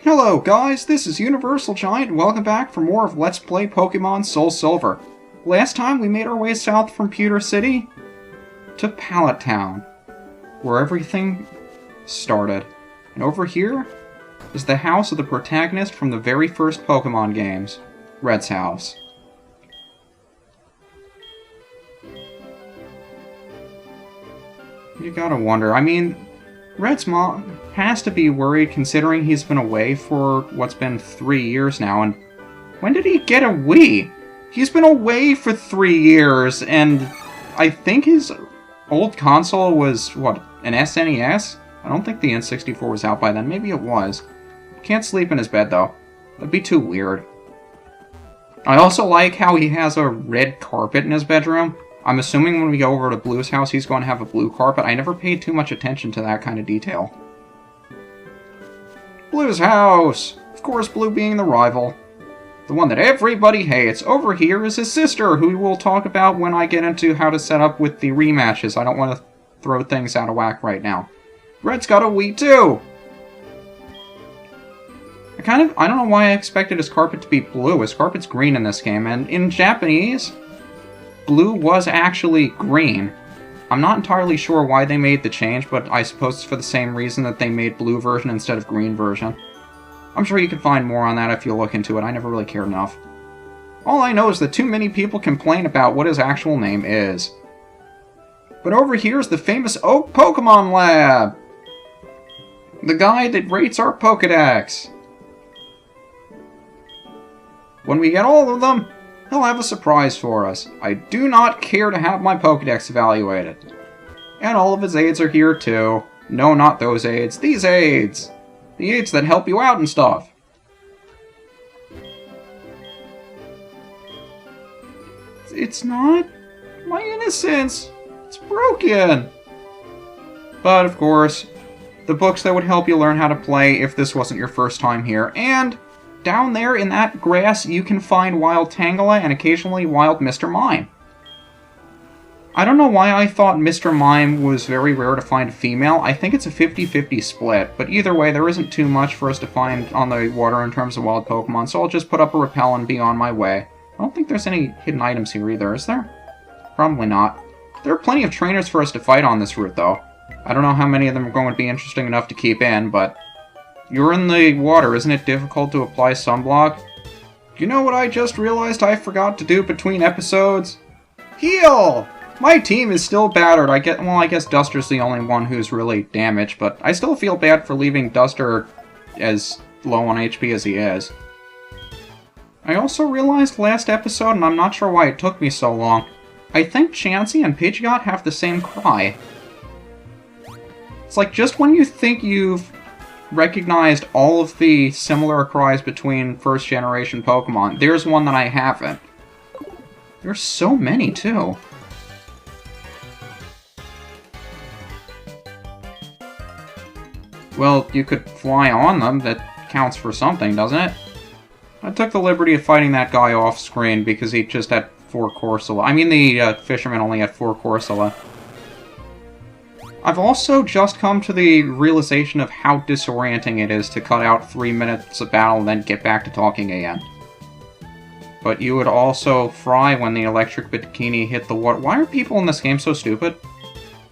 Hello guys, this is UniversalGiant and welcome back for more of Let's Play Pokémon SoulSilver. Last time we made our way south from Pewter City to Pallet Town, where everything started. And over here is the house of the protagonist from the very first Pokémon games, Red's house. You gotta wonder, I mean, Red's mom has to be worried considering he's been away for what's been 3 years now, and when did he get a Wii? He's been away for 3 years, and I think his old console was, what, an SNES? I don't think the N64 was out by then. Maybe it was. Can't sleep in his bed, though. That'd be too weird. I also like how he has a red carpet in his bedroom. I'm assuming when we go over to Blue's house, he's going to have a blue carpet. I never paid too much attention to that kind of detail. Blue's house! Of course, Blue being the rival. The one that everybody hates. Over here is his sister, who we'll talk about when I get into how to set up with the rematches. I don't want to throw things out of whack right now. Red's got a Wii, too! I don't know why I expected his carpet to be blue. His carpet's green in this game, and in Japanese, blue was actually green. I'm not entirely sure why they made the change, but I suppose it's for the same reason that they made blue version instead of green version. I'm sure you can find more on that if you look into it. I never really cared enough. All I know is that too many people complain about what his actual name is. But over here is the famous Oak Pokemon Lab! The guy that rates our Pokedex. When we get all of them, he'll have a surprise for us. I do not care to have my Pokedex evaluated. And all of his aids are here too. No, not those aids. These aids! The aids that help you out and stuff. It's not my innocence. It's broken. But of course, the books that would help you learn how to play if this wasn't your first time here. And down there in that grass, you can find Wild Tangela and occasionally Wild Mr. Mime. I don't know why I thought Mr. Mime was very rare to find a female. I think it's a 50-50 split, but either way, there isn't too much for us to find on the water in terms of wild Pokemon, so I'll just put up a repel and be on my way. I don't think there's any hidden items here either, is there? Probably not. There are plenty of trainers for us to fight on this route, though. I don't know how many of them are going to be interesting enough to keep in, but you're in the water, isn't it difficult to apply sunblock? You know what I just realized I forgot to do between episodes? Heal! My team is still battered. I guess Duster's the only one who's really damaged, but I still feel bad for leaving Duster as low on HP as he is. I also realized last episode, and I'm not sure why it took me so long, I think Chansey and Pidgeot have the same cry. It's like just when you think you've recognized all of the similar cries between first generation Pokemon, there's one that I haven't. There's so many, too. Well, you could fly on them. That counts for something, doesn't it? I took the liberty of fighting that guy off screen because he just had 4 Corsola. I mean, the fisherman only had 4 Corsola. I've also just come to the realization of how disorienting it is to cut out 3 minutes of battle and then get back to talking again. But you would also fry when the electric bikini hit the water. Why are people in this game so stupid?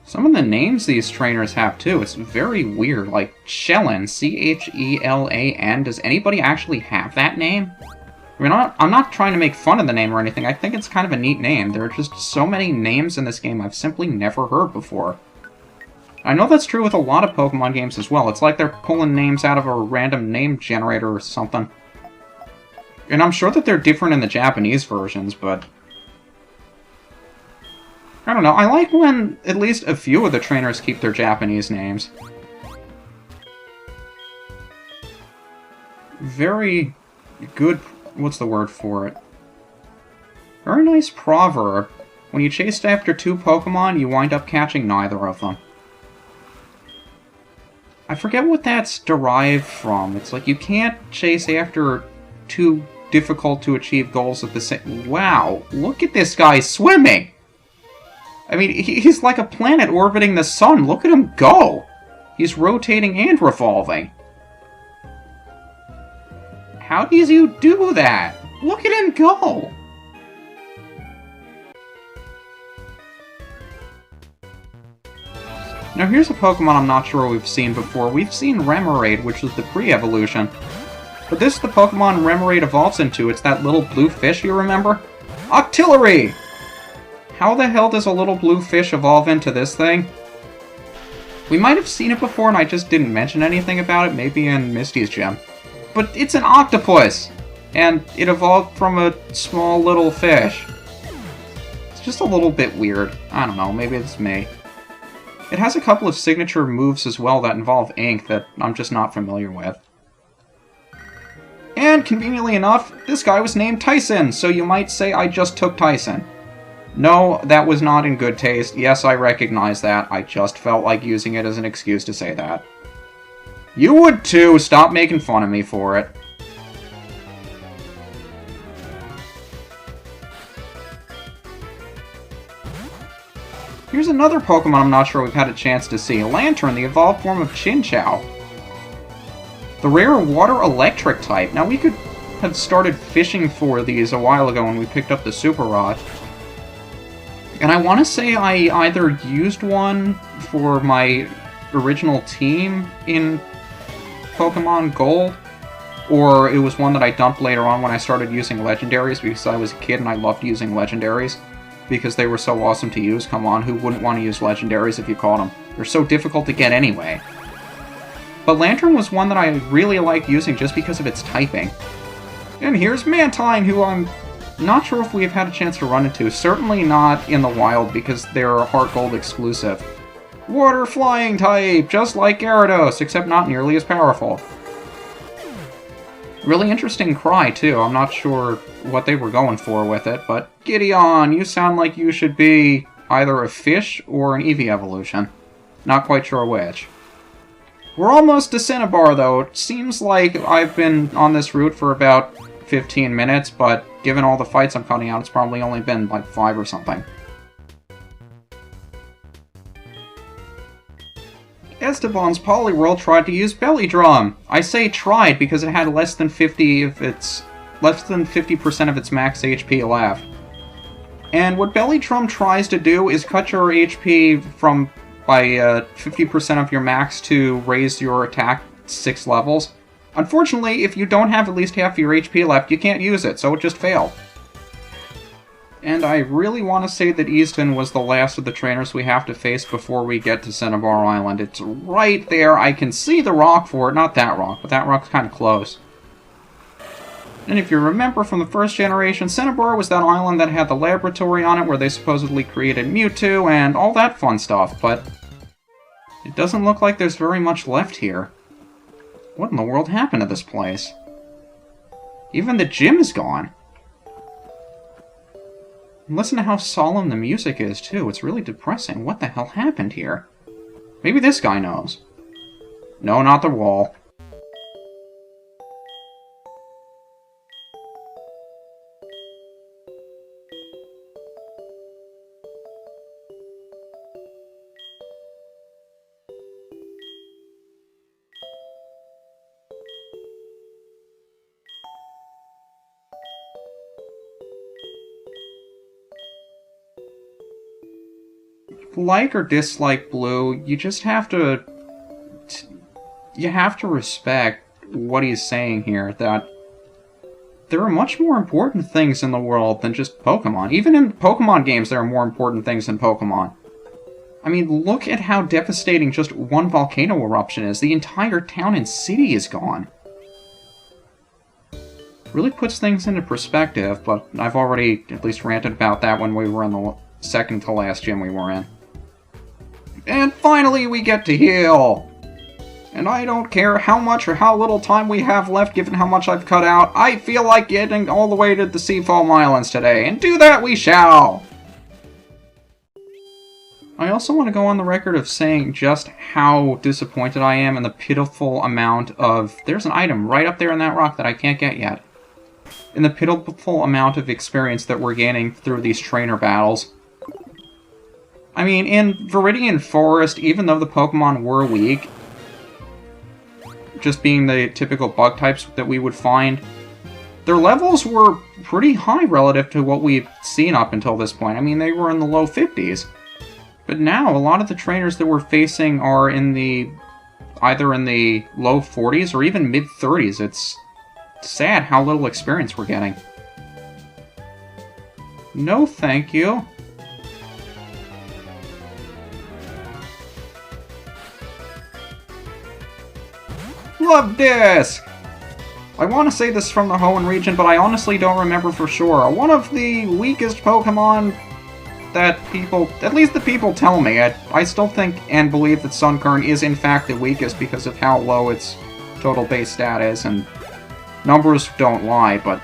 Some of the names these trainers have, too. It's very weird. Like, Chelan, C-H-E-L-A-N. Does anybody actually have that name? I mean, I'm not trying to make fun of the name or anything. I think it's kind of a neat name. There are just so many names in this game I've simply never heard before. I know that's true with a lot of Pokemon games as well. It's like they're pulling names out of a random name generator or something. And I'm sure that they're different in the Japanese versions, but I don't know. I like when at least a few of the trainers keep their Japanese names. Very good, what's the word for it? Very nice proverb. When you chase after 2 Pokemon, you wind up catching neither of them. I forget what that's derived from. It's like you can't chase after 2 difficult-to-achieve goals at the same... Wow, look at this guy swimming! I mean, he's like a planet orbiting the sun. Look at him go! He's rotating and revolving. How does you do that? Look at him go! Now here's a Pokemon I'm not sure we've seen before. We've seen Remoraid, which was the pre-evolution. But this is the Pokemon Remoraid evolves into. It's that little blue fish, you remember? Octillery! How the hell does a little blue fish evolve into this thing? We might have seen it before and I just didn't mention anything about it, maybe in Misty's gym. But it's an octopus! And it evolved from a small little fish. It's just a little bit weird. I don't know, maybe it's me. It has a couple of signature moves as well that involve ink that I'm just not familiar with. And conveniently enough, this guy was named Tyson, so you might say I just took Tyson. No, that was not in good taste. Yes, I recognize that. I just felt like using it as an excuse to say that. You would too! Stop making fun of me for it. Here's another Pokemon I'm not sure we've had a chance to see. Lantern, the evolved form of Chinchou. The rare water-electric type. Now, we could have started fishing for these a while ago when we picked up the Super Rod. And I want to say I either used one for my original team in Pokemon Gold, or it was one that I dumped later on when I started using Legendaries because I was a kid and I loved using Legendaries. Because they were so awesome to use. Come on, who wouldn't want to use Legendaries if you caught them? They're so difficult to get anyway. But Lantern was one that I really liked using just because of its typing. And here's Mantine, who I'm not sure if we've had a chance to run into. Certainly not in the wild, because they're a Heart Gold exclusive. Water Flying type, just like Gyarados, except not nearly as powerful. Really interesting cry, too. I'm not sure what they were going for with it, but Gideon, you sound like you should be either a fish or an Eevee evolution. Not quite sure which. We're almost to Cinnabar, though. It seems like I've been on this route for about 15 minutes, but given all the fights I'm cutting out, it's probably only been like 5 or something. Esteban's Poliwhirl tried to use Belly Drum. I say tried because it had less than 50% of its max HP left. And what Belly Drum tries to do is cut your HP by 50% of your max to raise your attack 6 levels. Unfortunately, if you don't have at least half your HP left, you can't use it, so it just failed. And I really want to say that Easton was the last of the trainers we have to face before we get to Cinnabar Island. It's right there. I can see the rock for it. Not that rock, but that rock's kind of close. And if you remember from the first generation, Cinnabar was that island that had the laboratory on it where they supposedly created Mewtwo and all that fun stuff, but it doesn't look like there's very much left here. What in the world happened to this place? Even the gym is gone. And listen to how solemn the music is, too. It's really depressing. What the hell happened here? Maybe this guy knows. No, not the wall. Like or dislike Blue, you just have to... You have to respect what he's saying here, that there are much more important things in the world than just Pokemon. Even in Pokemon games, there are more important things than Pokemon. I mean, look at how devastating just one volcano eruption is. The entire town and city is gone. Really puts things into perspective, but I've already at least ranted about that when we were in the second to last gym we were in. And finally we get to heal! And I don't care how much or how little time we have left given how much I've cut out, I feel like getting all the way to the Seafoam Islands today, and do that we shall! I also want to go on the record of saying just how disappointed I am in the pitiful amount of... There's an item right up there in that rock that I can't get yet. In the pitiful amount of experience that we're gaining through these trainer battles. I mean, in Viridian Forest, even though the Pokemon were weak, just being the typical bug types that we would find, their levels were pretty high relative to what we've seen up until this point. I mean, they were in the low 50s. But now, a lot of the trainers that we're facing are in the either in the low 40s or even mid-30s. It's sad how little experience we're getting. No, thank you. Love Disc! I want to say this from the Hoenn region, but I honestly don't remember for sure. One of the weakest Pokemon that people, at least the people tell me, I still think and believe that Sunkern is in fact the weakest because of how low its total base stat is, and numbers don't lie, but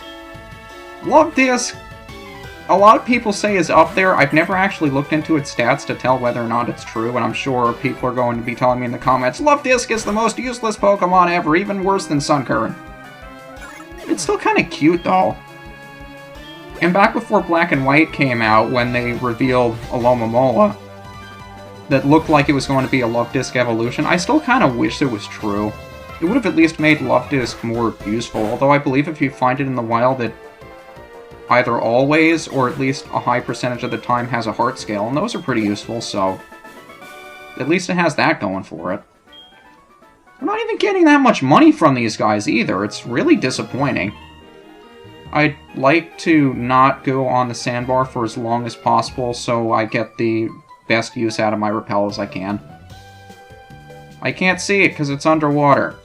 Love Disc, a lot of people say is up there. I've never actually looked into its stats to tell whether or not it's true, and I'm sure people are going to be telling me in the comments, Love Disc is the most useless Pokemon ever, even worse than Sunkern. It's still kind of cute, though. And back before Black and White came out, when they revealed Alomomola, that looked like it was going to be a Love Disc evolution, I still kind of wish it was true. It would have at least made Love Disc more useful, although I believe if you find it in the wild, it either always, or at least a high percentage of the time, has a heart scale, and those are pretty useful, so at least it has that going for it. We're not even getting that much money from these guys either. It's really disappointing. I'd like to not go on the sandbar for as long as possible so I get the best use out of my repel as I can. I can't see it because it's underwater.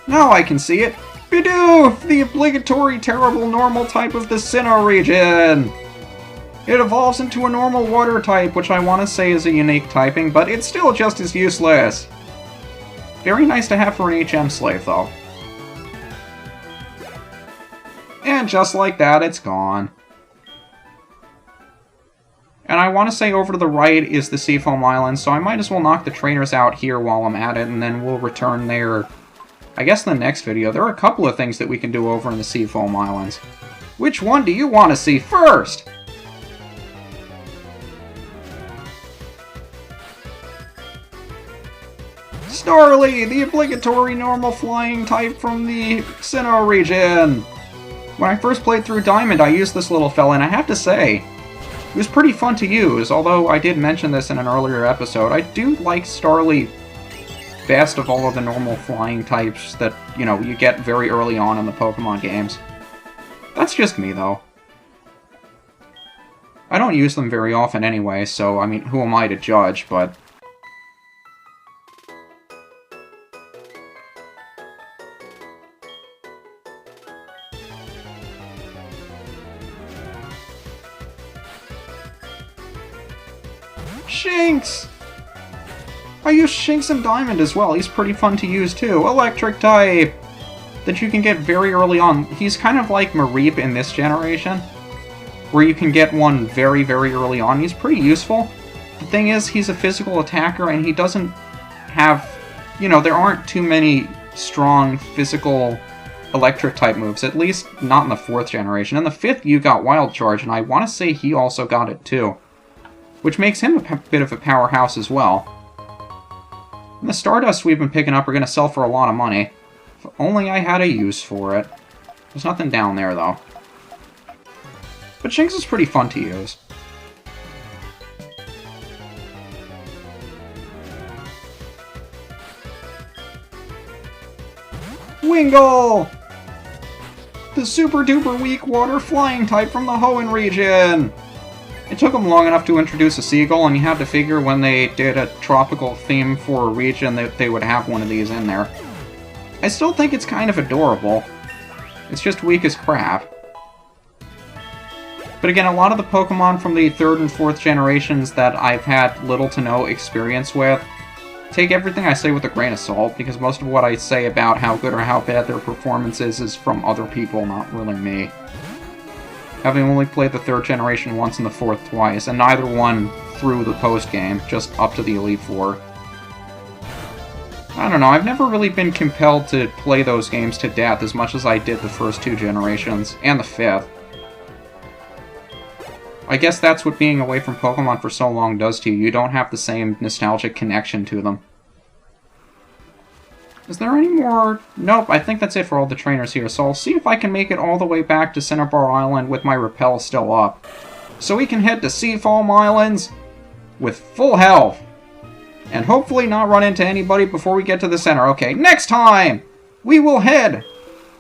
Now I can see it! Bidoof! The obligatory terrible normal type of the Sinnoh region! It evolves into a normal water type, which I want to say is a unique typing, but it's still just as useless. Very nice to have for an HM slave, though. And just like that, it's gone. And I want to say over to the right is the Seafoam Islands, so I might as well knock the trainers out here while I'm at it, and then we'll return there, I guess, in the next video. There are a couple of things that we can do over in the Seafoam Islands. Which one do you want to see first? Starly, the obligatory normal flying type from the Sinnoh region! When I first played through Diamond, I used this little fella, and I have to say, it was pretty fun to use, although I did mention this in an earlier episode. I do like Starly best of all of the normal flying types that, you know, you get very early on in the Pokemon games. That's just me, though. I don't use them very often anyway, so, I mean, who am I to judge, but Shinx! I use Shinx in Diamond as well. He's pretty fun to use too. Electric type! That you can get very early on. He's kind of like Mareep in this generation, where you can get one very, very early on. He's pretty useful. The thing is, he's a physical attacker, and he doesn't have... You know, there aren't too many strong physical electric type moves, at least not in the 4th generation. In the 5th, you got Wild Charge, and I want to say he also got it too, which makes him a bit of a powerhouse as well. And the Stardust we've been picking up are going to sell for a lot of money. If only I had a use for it. There's nothing down there, though. But Shinx is pretty fun to use. Wingull! The super-duper weak water flying type from the Hoenn region! It took them long enough to introduce a seagull, and you had to figure when they did a tropical theme for a region that they would have one of these in there. I still think it's kind of adorable. It's just weak as crap. But again, a lot of the Pokemon from the 3rd and 4th generations that I've had little to no experience with, take everything I say with a grain of salt, because most of what I say about how good or how bad their performance is from other people, not really me. Having only played the 3rd generation once and the 4th twice, and neither one through the post-game, just up to the Elite Four. I don't know, I've never really been compelled to play those games to death as much as I did the first 2 generations, and the 5th. I guess that's what being away from Pokemon for so long does to you. You don't have the same nostalgic connection to them. Is there any more? Nope, I think that's it for all the trainers here, so I'll see if I can make it all the way back to Cinnabar Island with my rappel still up. So we can head to Seafoam Islands with full health. And hopefully not run into anybody before we get to the center. Okay, next time, we will head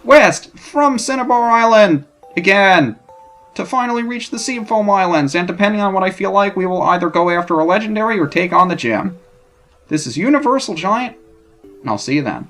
west from Cinnabar Island again to finally reach the Seafoam Islands. And depending on what I feel like, we will either go after a legendary or take on the gym. This is UniversalGiant, and I'll see you then.